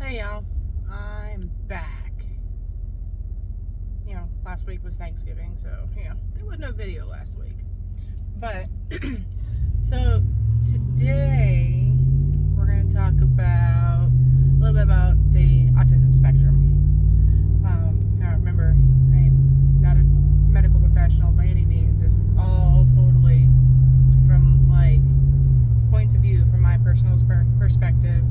Hey y'all, I'm back. Last week was Thanksgiving, so there was no video last week. But so today we're going to talk about a little bit about the autism spectrum. Now remember, I'm not a medical professional by any means. This is all totally from points of view from my personal perspective,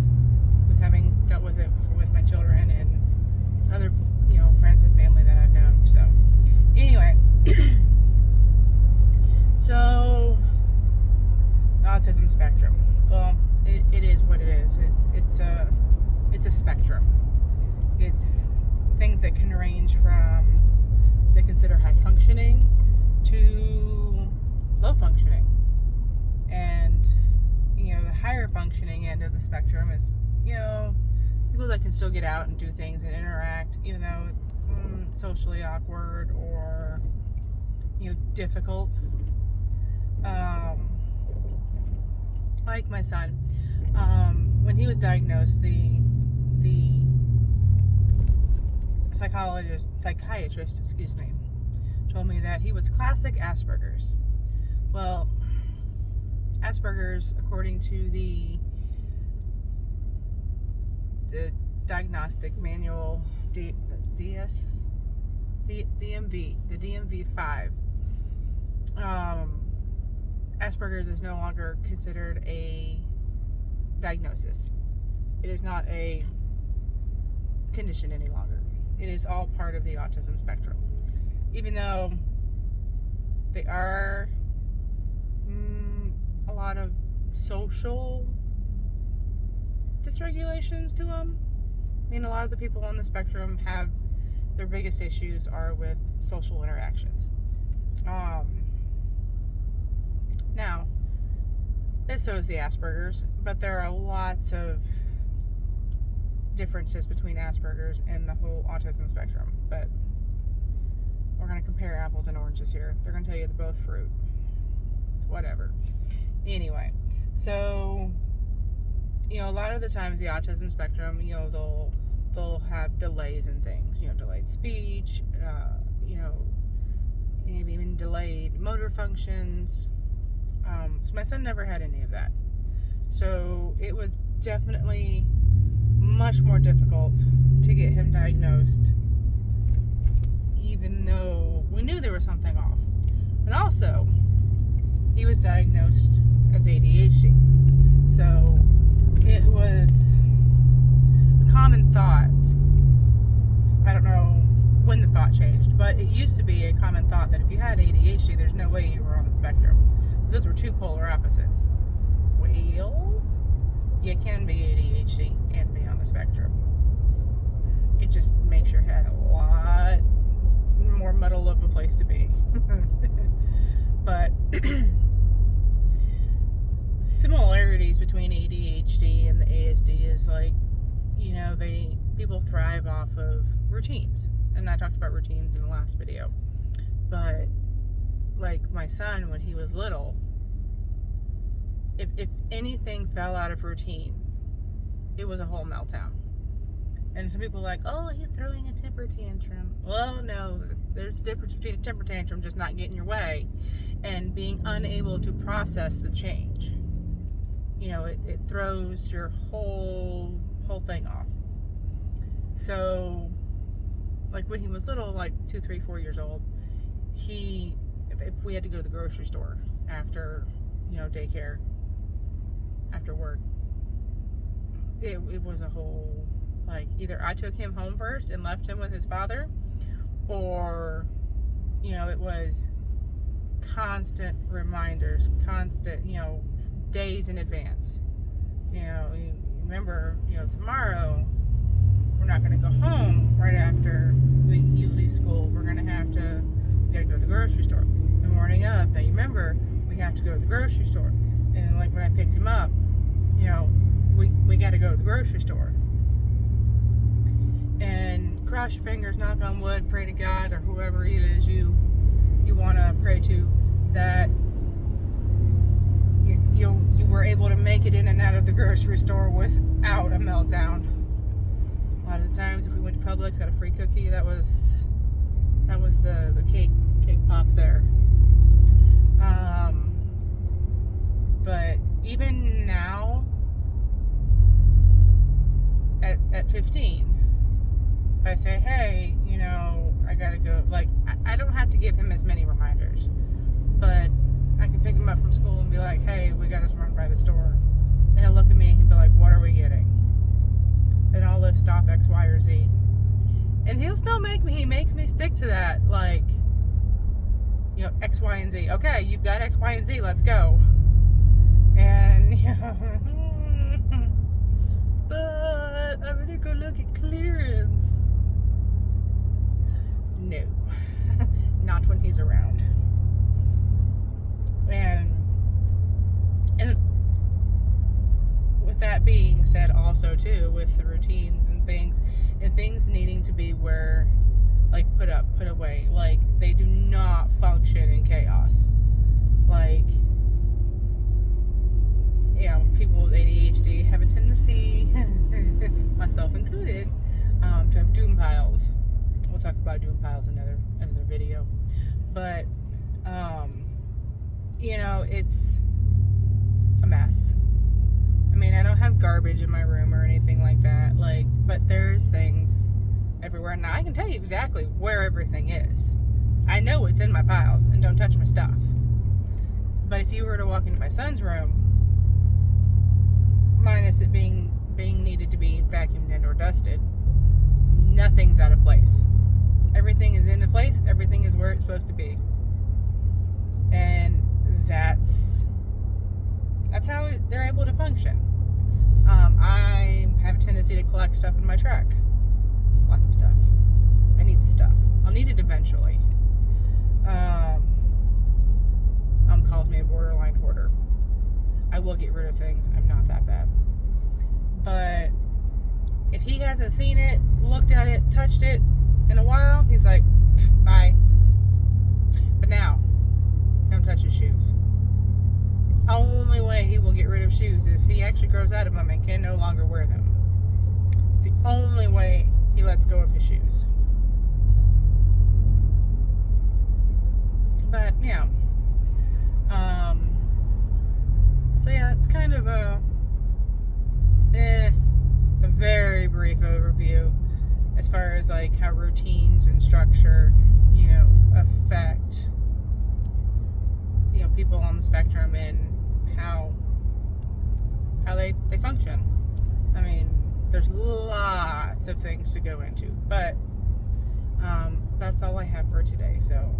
with having dealt with it with my children and other friends and family that I've known. So anyway, so the autism spectrum. Well, it is what it is. It's a spectrum. It's things that can range from they consider high functioning to low functioning. And the higher functioning end of the spectrum is people that can still get out and do things and interact, even though it's socially awkward or difficult. Like my son, when he was diagnosed, the psychiatrist, told me that he was classic Asperger's. Well, Asperger's, according to the diagnostic manual, the DMV-5, Asperger's is no longer considered a diagnosis. It is not a condition any longer. It is all part of the autism spectrum. Even though they are a lot of social dysregulations to them. I mean, a lot of the people on the spectrum have their biggest issues are with social interactions. Now, so is the Asperger's, but there are lots of differences between Asperger's and the whole autism spectrum. But we're going to compare apples and oranges here. They're going to tell you they're both fruit. It's whatever. Anyway, so a lot of the times the autism spectrum, they'll have delays in things, delayed speech, maybe even delayed motor functions. So my son never had any of that. So it was definitely much more difficult to get him diagnosed, even though we knew there was something off. And also, he was diagnosed as ADHD. So it was a common thought. I don't know when the thought changed, but it used to be a common thought that if you had ADHD, there's no way you were on the spectrum. Because those were two polar opposites. Well, you can be ADHD and be on the spectrum. It just makes your head a lot more muddle of a place to be. But similarities between ADHD and the ASD is people thrive off of routines. And I talked about routines in the last video. But like my son, when he was little, if anything fell out of routine, it was a whole meltdown. And some people are like, oh, he's throwing a temper tantrum. Well, no, there's a difference between a temper tantrum just not getting your way and being unable to process the change. It throws your whole thing off. So, like when he was little, like 2, 3, 4 years old, if we had to go to the grocery store after, daycare, after work, it was a whole, either I took him home first and left him with his father, or, it was constant reminders, constant, days in advance. You remember, tomorrow we're not going to go home right after you leave school. We got to go to the grocery store. The morning of, now you remember, we have to go to the grocery store. And when I picked him up, we got to go to the grocery store. And cross your fingers, knock on wood, pray to God or whoever it is you want to pray to, that you were able to make it in and out of the grocery store without a meltdown. A lot of the times, if we went to Publix, got a free cookie, that was the cake pop there. But even now, at 15, if I say, hey, I gotta go, like, I don't have to give him as many reminders, but I can pick him up from school and be like, hey, we gotta run by the store. And he'll look at me and he'll be like, what are we getting? And I'll list off X, Y, or Z. And he'll still he makes me stick to that, like, X, Y, and Z. Okay, you've got X, Y, and Z, let's go. And, but I'm gonna go look at clearance. No, not when he's around. And with that being said, also too, with the routines and things needing to be where, like, put away, like, they do not function in chaos. Like, people with ADHD have a tendency, myself included, to have doom piles. We'll talk about doom piles in another video. But, it's a mess. I mean, I don't have garbage in my room or anything like that, like, but there's things everywhere. Now, I can tell you exactly where everything is. I know it's in my piles, and don't touch my stuff. But if you were to walk into my son's room, minus it being needed to be vacuumed and or dusted, nothing's out of place. Everything is in the place. Everything is where it's supposed to be. And that's how they're able to function. I have a tendency to collect stuff in my truck. Lots of stuff. I need the stuff. I'll need it eventually. Calls me a borderline hoarder. I will get rid of things. I'm not that bad. But if he hasn't seen it, looked at it, touched it in a while, he's like, bye. But now, don't touch his shoes. Only way he will get rid of shoes is if he actually grows out of them and can no longer wear them. It's the only way he lets go of his shoes. But yeah. So yeah, it's kind of a very brief overview as far as like how routines and structure, affect people on the spectrum and how they function. I mean, there's lots of things to go into, but that's all I have for today. So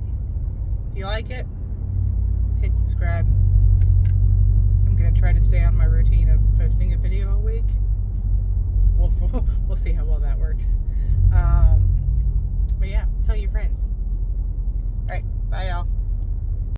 if you like it, hit subscribe. I'm gonna try to stay on my routine of posting a video a week. We'll see how well that works.